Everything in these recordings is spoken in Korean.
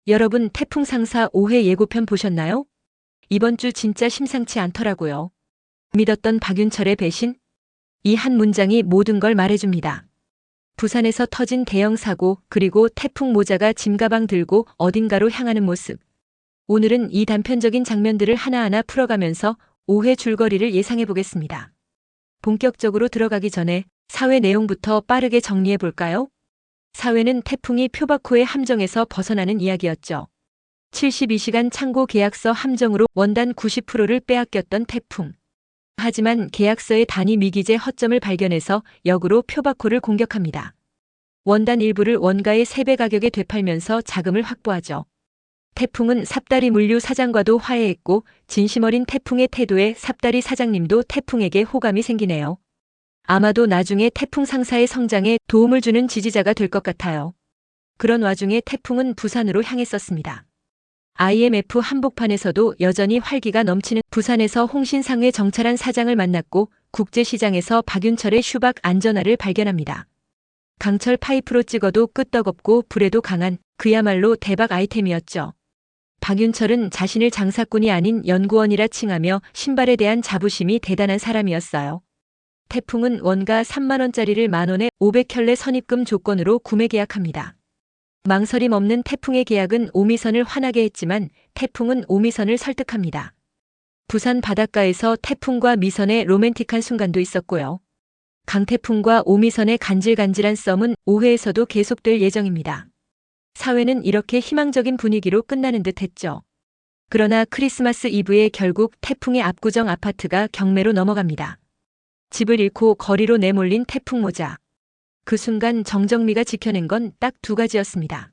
여러분 태풍 상사 5회 예고편 보셨나요? 이번 주 진짜 심상치 않더라고요. 믿었던 박윤철의 배신? 이 한 문장이 모든 걸 말해줍니다. 부산에서 터진 대형 사고, 그리고 태풍 모자가 짐가방 들고 어딘가로 향하는 모습. 오늘은 이 단편적인 장면들을 하나하나 풀어가면서 5회 줄거리를 예상해 보겠습니다. 본격적으로 들어가기 전에 사회 내용부터 빠르게 정리해 볼까요? 사회는 태풍이 표바코의 함정에서 벗어나는 이야기였죠. 72시간 창고 계약서 함정으로 원단 90%를 빼앗겼던 태풍. 하지만 계약서의 단위 미기재 허점을 발견해서 역으로 표바코를 공격합니다. 원단 일부를 원가의 3배 가격에 되팔면서 자금을 확보하죠. 태풍은 삽다리 물류 사장과도 화해했고 진심 어린 태풍의 태도에 삽다리 사장님도 태풍에게 호감이 생기네요. 아마도 나중에 태풍 상사의 성장에 도움을 주는 지지자가 될 것 같아요. 그런 와중에 태풍은 부산으로 향했었습니다. IMF 한복판에서도 여전히 활기가 넘치는 부산에서 홍신상회 정찰한 사장을 만났고 국제시장에서 박윤철의 슈박 안전화를 발견합니다. 강철 파이프로 찍어도 끄떡없고 불에도 강한 그야말로 대박 아이템이었죠. 박윤철은 자신을 장사꾼이 아닌 연구원이라 칭하며 신발에 대한 자부심이 대단한 사람이었어요. 태풍은 원가 3만원짜리를 만원에 500켤레 선입금 조건으로 구매 계약합니다. 망설임 없는 태풍의 계약은 오미선을 화나게 했지만 태풍은 오미선을 설득합니다. 부산 바닷가에서 태풍과 미선의 로맨틱한 순간도 있었고요. 강태풍과 오미선의 간질간질한 썸은 5회에서도 계속될 예정입니다. 사회는 이렇게 희망적인 분위기로 끝나는 듯 했죠. 그러나 크리스마스 이브에 결국 태풍의 압구정 아파트가 경매로 넘어갑니다. 집을 잃고 거리로 내몰린 태풍 모자. 그 순간 정정미가 지켜낸 건 딱 2가지였습니다.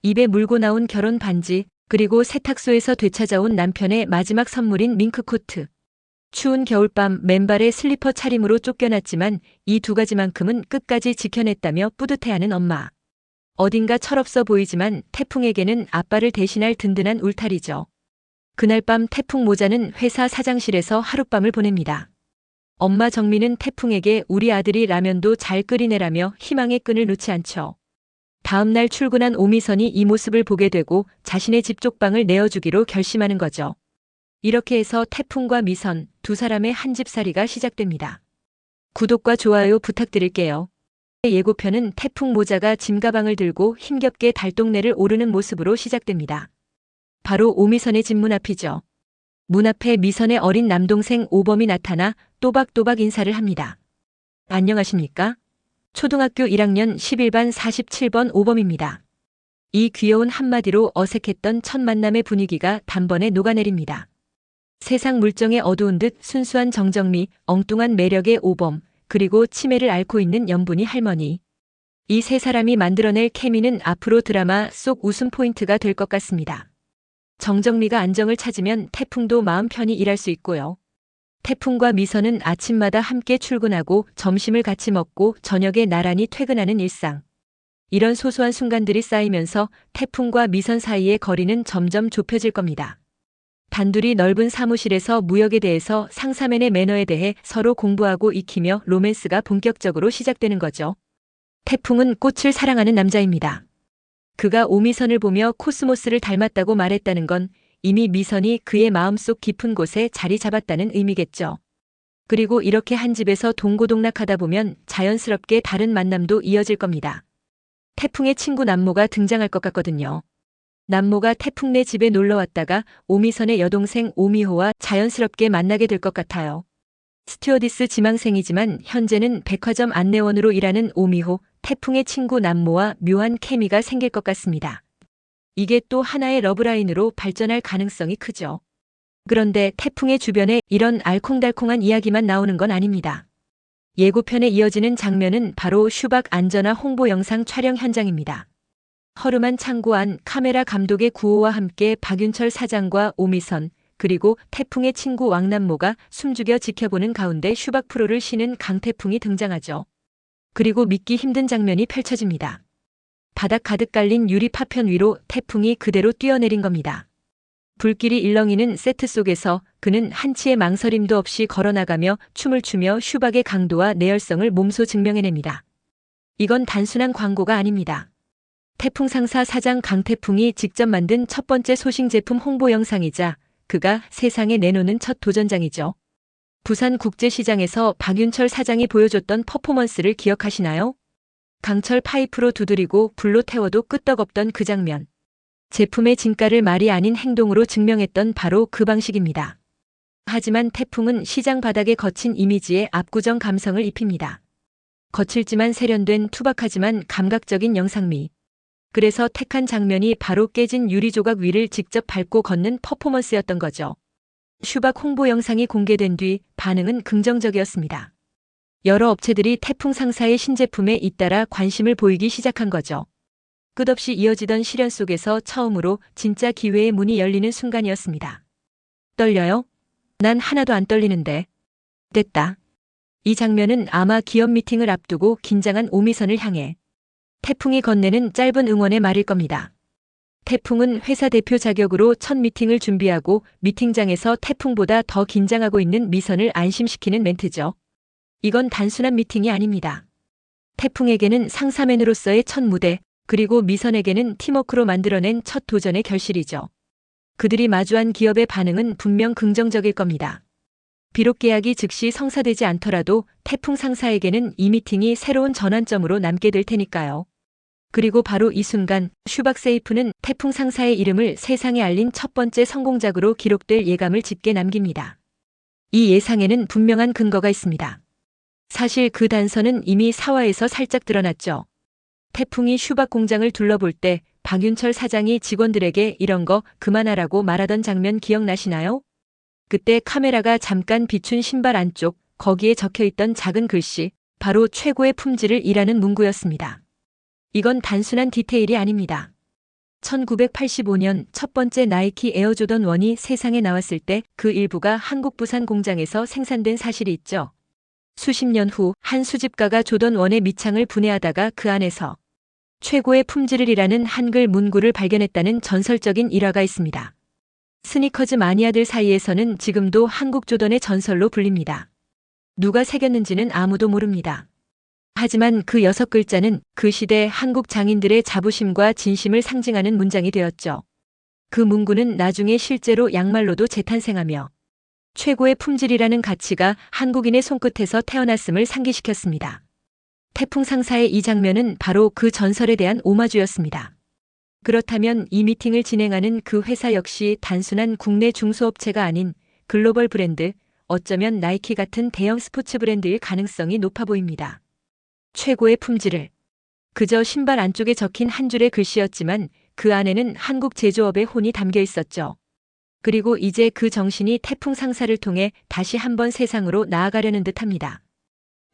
입에 물고 나온 결혼 반지, 그리고 세탁소에서 되찾아온 남편의 마지막 선물인 밍크코트. 추운 겨울밤 맨발에 슬리퍼 차림으로 쫓겨났지만 이 2가지만큼은 끝까지 지켜냈다며 뿌듯해하는 엄마. 어딘가 철없어 보이지만 태풍에게는 아빠를 대신할 든든한 울타리죠. 그날 밤 태풍 모자는 회사 사장실에서 하룻밤을 보냅니다. 엄마 정미는 태풍에게 우리 아들이 라면도 잘 끓이내라며 희망의 끈을 놓지 않죠. 다음 날 출근한 오미선이 이 모습을 보게 되고 자신의 집 쪽방을 내어주기로 결심하는 거죠. 이렇게 해서 태풍과 미선, 2사람의 한집살이가 시작됩니다. 구독과 좋아요 부탁드릴게요. 예고편은 태풍 모자가 짐가방을 들고 힘겹게 달동네를 오르는 모습으로 시작됩니다. 바로 오미선의 집 문 앞이죠. 문 앞에 미선의 어린 남동생 오범이 나타나 또박또박 인사를 합니다. 안녕하십니까? 초등학교 1학년 11반 47번 오범입니다. 이 귀여운 한마디로 어색했던 첫 만남의 분위기가 단번에 녹아내립니다. 세상 물정에 어두운 듯 순수한 정정미, 엉뚱한 매력의 오범, 그리고 치매를 앓고 있는 연분이 할머니. 이 3사람이 만들어낼 케미는 앞으로 드라마 속 웃음 포인트가 될 것 같습니다. 정정미가 안정을 찾으면 태풍도 마음 편히 일할 수 있고요. 태풍과 미선은 아침마다 함께 출근하고 점심을 같이 먹고 저녁에 나란히 퇴근하는 일상. 이런 소소한 순간들이 쌓이면서 태풍과 미선 사이의 거리는 점점 좁혀질 겁니다. 단둘이 넓은 사무실에서 무역에 대해서 상사맨의 매너에 대해 서로 공부하고 익히며 로맨스가 본격적으로 시작되는 거죠. 태풍은 꽃을 사랑하는 남자입니다. 그가 오미선을 보며 코스모스를 닮았다고 말했다는 건 이미 미선이 그의 마음속 깊은 곳에 자리 잡았다는 의미겠죠. 그리고 이렇게 한 집에서 동고동락하다 보면 자연스럽게 다른 만남도 이어질 겁니다. 태풍의 친구 남모가 등장할 것 같거든요. 남모가 태풍네 집에 놀러 왔다가 오미선의 여동생 오미호와 자연스럽게 만나게 될 것 같아요. 스튜어디스 지망생이지만 현재는 백화점 안내원으로 일하는 오미호, 태풍의 친구 남모와 묘한 케미가 생길 것 같습니다. 이게 또 하나의 러브라인으로 발전할 가능성이 크죠. 그런데 태풍의 주변에 이런 알콩달콩한 이야기만 나오는 건 아닙니다. 예고편에 이어지는 장면은 바로 슈박 안전화 홍보 영상 촬영 현장입니다. 허름한 창고 안 카메라 감독의 구호와 함께 박윤철 사장과 오미선, 그리고 태풍의 친구 왕남모가 숨죽여 지켜보는 가운데 슈박 프로를 쉬는 강태풍이 등장하죠. 그리고 믿기 힘든 장면이 펼쳐집니다. 바닥 가득 깔린 유리 파편 위로 태풍이 그대로 뛰어내린 겁니다. 불길이 일렁이는 세트 속에서 그는 한치의 망설임도 없이 걸어나가며 춤을 추며 슈박의 강도와 내열성을 몸소 증명해냅니다. 이건 단순한 광고가 아닙니다. 태풍 상사 사장 강태풍이 직접 만든 첫 번째 소싱 제품 홍보 영상이자 그가 세상에 내놓는 첫 도전장이죠. 부산 국제시장에서 박윤철 사장이 보여줬던 퍼포먼스를 기억하시나요? 강철 파이프로 두드리고 불로 태워도 끄떡없던 그 장면. 제품의 진가를 말이 아닌 행동으로 증명했던 바로 그 방식입니다. 하지만 태풍은 시장 바닥에 거친 이미지에 압구정 감성을 입힙니다. 거칠지만 세련된 투박하지만 감각적인 영상미. 그래서 택한 장면이 바로 깨진 유리조각 위를 직접 밟고 걷는 퍼포먼스였던 거죠. 슈박 홍보 영상이 공개된 뒤 반응은 긍정적이었습니다. 여러 업체들이 태풍 상사의 신제품에 잇따라 관심을 보이기 시작한 거죠. 끝없이 이어지던 시련 속에서 처음으로 진짜 기회의 문이 열리는 순간이었습니다. 떨려요? 난 하나도 안 떨리는데. 됐다. 이 장면은 아마 기업 미팅을 앞두고 긴장한 오미선을 향해 태풍이 건네는 짧은 응원의 말일 겁니다. 태풍은 회사 대표 자격으로 첫 미팅을 준비하고 미팅장에서 태풍보다 더 긴장하고 있는 미선을 안심시키는 멘트죠. 이건 단순한 미팅이 아닙니다. 태풍에게는 상사맨으로서의 첫 무대, 그리고 미선에게는 팀워크로 만들어낸 첫 도전의 결실이죠. 그들이 마주한 기업의 반응은 분명 긍정적일 겁니다. 비록 계약이 즉시 성사되지 않더라도 태풍 상사에게는 이 미팅이 새로운 전환점으로 남게 될 테니까요. 그리고 바로 이 순간 슈박세이프는 태풍 상사의 이름을 세상에 알린 첫 번째 성공작으로 기록될 예감을 짙게 남깁니다. 이 예상에는 분명한 근거가 있습니다. 사실 그 단서는 이미 사화에서 살짝 드러났죠. 태풍이 슈박 공장을 둘러볼 때 박윤철 사장이 직원들에게 이런 거 그만하라고 말하던 장면 기억나시나요? 그때 카메라가 잠깐 비춘 신발 안쪽, 거기에 적혀있던 작은 글씨, 바로 최고의 품질을 이라는 문구였습니다. 이건 단순한 디테일이 아닙니다. 1985년 첫 번째 나이키 에어조던 1이 세상에 나왔을 때 그 일부가 한국 부산 공장에서 생산된 사실이 있죠. 수십 년 후 한 수집가가 조던 1의 밑창을 분해하다가 그 안에서 최고의 품질을 이라는 한글 문구를 발견했다는 전설적인 일화가 있습니다. 스니커즈 마니아들 사이에서는 지금도 한국 조던의 전설로 불립니다. 누가 새겼는지는 아무도 모릅니다. 하지만 그 6글자는 그 시대 한국 장인들의 자부심과 진심을 상징하는 문장이 되었죠. 그 문구는 나중에 실제로 양말로도 재탄생하며 최고의 품질이라는 가치가 한국인의 손끝에서 태어났음을 상기시켰습니다. 태풍 상사의 이 장면은 바로 그 전설에 대한 오마주였습니다. 그렇다면 이 미팅을 진행하는 그 회사 역시 단순한 국내 중소업체가 아닌 글로벌 브랜드, 어쩌면 나이키 같은 대형 스포츠 브랜드일 가능성이 높아 보입니다. 최고의 품질을. 그저 신발 안쪽에 적힌 한 줄의 글씨였지만 그 안에는 한국 제조업의 혼이 담겨 있었죠. 그리고 이제 그 정신이 태풍 상사를 통해 다시 한번 세상으로 나아가려는 듯합니다.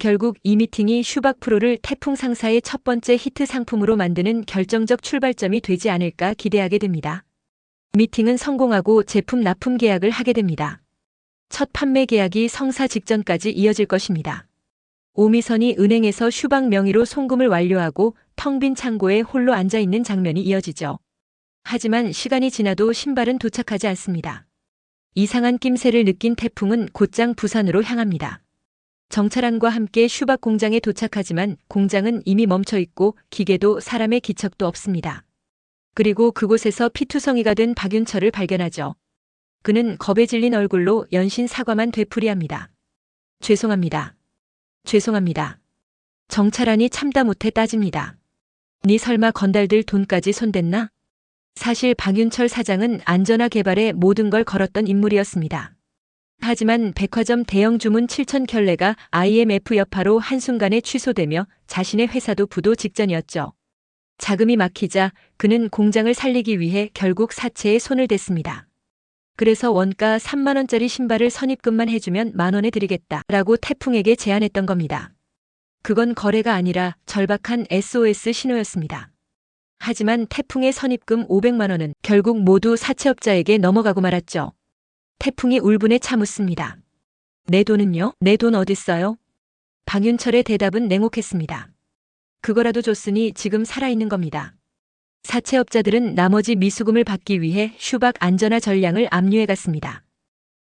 결국 이 미팅이 슈박 프로를 태풍 상사의 첫 번째 히트 상품으로 만드는 결정적 출발점이 되지 않을까 기대하게 됩니다. 미팅은 성공하고 제품 납품 계약을 하게 됩니다. 첫 판매 계약이 성사 직전까지 이어질 것입니다. 오미선이 은행에서 슈박 명의로 송금을 완료하고 텅 빈 창고에 홀로 앉아있는 장면이 이어지죠. 하지만 시간이 지나도 신발은 도착하지 않습니다. 이상한 낌새를 느낀 태풍은 곧장 부산으로 향합니다. 정찰안과 함께 슈박 공장에 도착하지만 공장은 이미 멈춰있고 기계도 사람의 기척도 없습니다. 그리고 그곳에서 피투성이가 된 박윤철을 발견하죠. 그는 겁에 질린 얼굴로 연신 사과만 되풀이합니다. 죄송합니다. 죄송합니다. 정찰안이 참다 못해 따집니다. 네 설마 건달들 돈까지 손댔나? 사실 박윤철 사장은 안전화 개발에 모든 걸 걸었던 인물이었습니다. 하지만 백화점 대형 주문 7,000켤레가 IMF 여파로 한순간에 취소되며 자신의 회사도 부도 직전이었죠. 자금이 막히자 그는 공장을 살리기 위해 결국 사채에 손을 댔습니다. 그래서 원가 3만 원짜리 신발을 선입금만 해주면 10,000원에 드리겠다라고 태풍에게 제안했던 겁니다. 그건 거래가 아니라 절박한 SOS 신호였습니다. 하지만 태풍의 선입금 500만 원은 결국 모두 사채업자에게 넘어가고 말았죠. 태풍이 울분에 차묻습니다. 내 돈은요? 내 돈 어딨어요? 박윤철의 대답은 냉혹했습니다. 그거라도 줬으니 지금 살아있는 겁니다. 사채업자들은 나머지 미수금을 받기 위해 슈박 안전화 전량을 압류해갔습니다.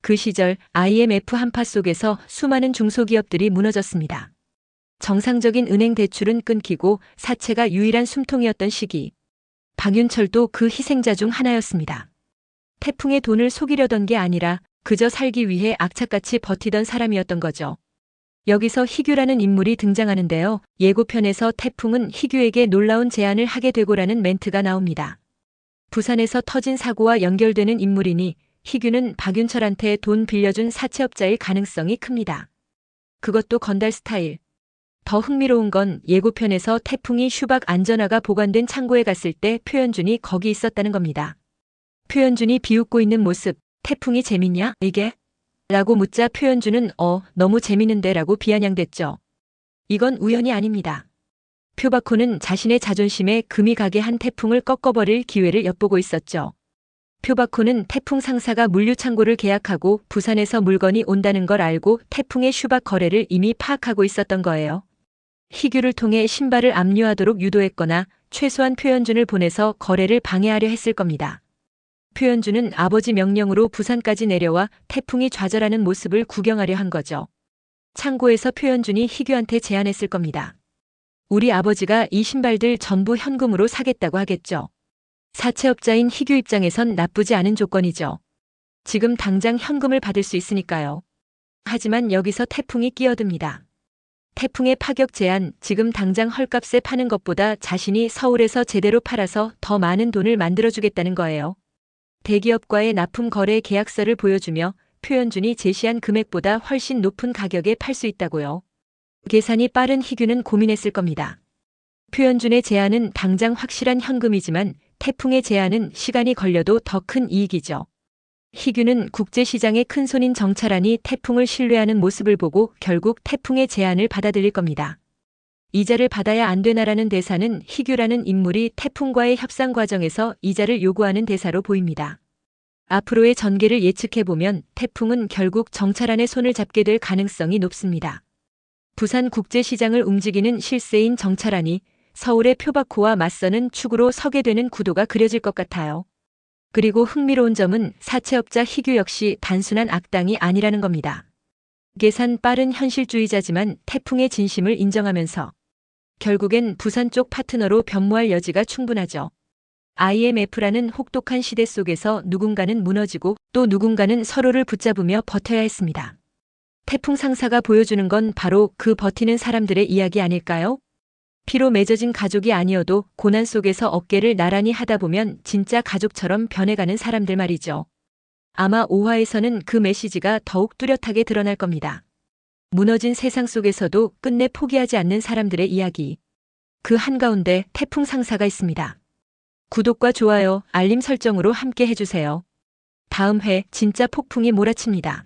그 시절 IMF 한파 속에서 수많은 중소기업들이 무너졌습니다. 정상적인 은행 대출은 끊기고 사채가 유일한 숨통이었던 시기, 박윤철도 그 희생자 중 하나였습니다. 태풍의 돈을 속이려던 게 아니라 그저 살기 위해 악착같이 버티던 사람이었던 거죠. 여기서 희규라는 인물이 등장하는데요. 예고편에서 태풍은 희규에게 놀라운 제안을 하게 되고라는 멘트가 나옵니다. 부산에서 터진 사고와 연결되는 인물이니 희규는 박윤철한테 돈 빌려준 사채업자일 가능성이 큽니다. 그것도 건달 스타일. 더 흥미로운 건 예고편에서 태풍이 슈박 안전화가 보관된 창고에 갔을 때 표현준이 거기 있었다는 겁니다. 표현준이 비웃고 있는 모습, 태풍이 재밌냐, 이게? 라고 묻자 표현준은 너무 재밌는데 라고 비아냥댔죠. 이건 우연이 아닙니다. 표바코는 자신의 자존심에 금이 가게 한 태풍을 꺾어버릴 기회를 엿보고 있었죠. 표바코는 태풍 상사가 물류창고를 계약하고 부산에서 물건이 온다는 걸 알고 태풍의 슈박 거래를 이미 파악하고 있었던 거예요. 희규를 통해 신발을 압류하도록 유도했거나 최소한 표현준을 보내서 거래를 방해하려 했을 겁니다. 표현준은 아버지 명령으로 부산까지 내려와 태풍이 좌절하는 모습을 구경하려 한 거죠. 창고에서 표현준이 희규한테 제안했을 겁니다. 우리 아버지가 이 신발들 전부 현금으로 사겠다고 하겠죠. 사채업자인 희규 입장에선 나쁘지 않은 조건이죠. 지금 당장 현금을 받을 수 있으니까요. 하지만 여기서 태풍이 끼어듭니다. 태풍의 파격 제안, 지금 당장 헐값에 파는 것보다 자신이 서울에서 제대로 팔아서 더 많은 돈을 만들어주겠다는 거예요. 대기업과의 납품 거래 계약서를 보여주며 표현준이 제시한 금액보다 훨씬 높은 가격에 팔 수 있다고요. 계산이 빠른 희규는 고민했을 겁니다. 표현준의 제안은 당장 확실한 현금이지만 태풍의 제안은 시간이 걸려도 더 큰 이익이죠. 희규는 국제시장의 큰손인 정찰안이 태풍을 신뢰하는 모습을 보고 결국 태풍의 제안을 받아들일 겁니다. 이자를 받아야 안 되나라는 대사는 희규라는 인물이 태풍과의 협상 과정에서 이자를 요구하는 대사로 보입니다. 앞으로의 전개를 예측해보면 태풍은 결국 정찰안의 손을 잡게 될 가능성이 높습니다. 부산 국제시장을 움직이는 실세인 정찰안이 서울의 표바코와 맞서는 축으로 서게 되는 구도가 그려질 것 같아요. 그리고 흥미로운 점은 사채업자 희규 역시 단순한 악당이 아니라는 겁니다. 계산 빠른 현실주의자지만 태풍의 진심을 인정하면서 결국엔 부산 쪽 파트너로 변모할 여지가 충분하죠. IMF라는 혹독한 시대 속에서 누군가는 무너지고 또 누군가는 서로를 붙잡으며 버텨야 했습니다. 태풍 상사가 보여주는 건 바로 그 버티는 사람들의 이야기 아닐까요? 피로 맺어진 가족이 아니어도 고난 속에서 어깨를 나란히 하다 보면 진짜 가족처럼 변해가는 사람들 말이죠. 아마 5화에서는 그 메시지가 더욱 뚜렷하게 드러날 겁니다. 무너진 세상 속에서도 끝내 포기하지 않는 사람들의 이야기. 그 한가운데 태풍 상사가 있습니다. 구독과 좋아요, 알림 설정으로 함께 해주세요. 다음 회 진짜 폭풍이 몰아칩니다.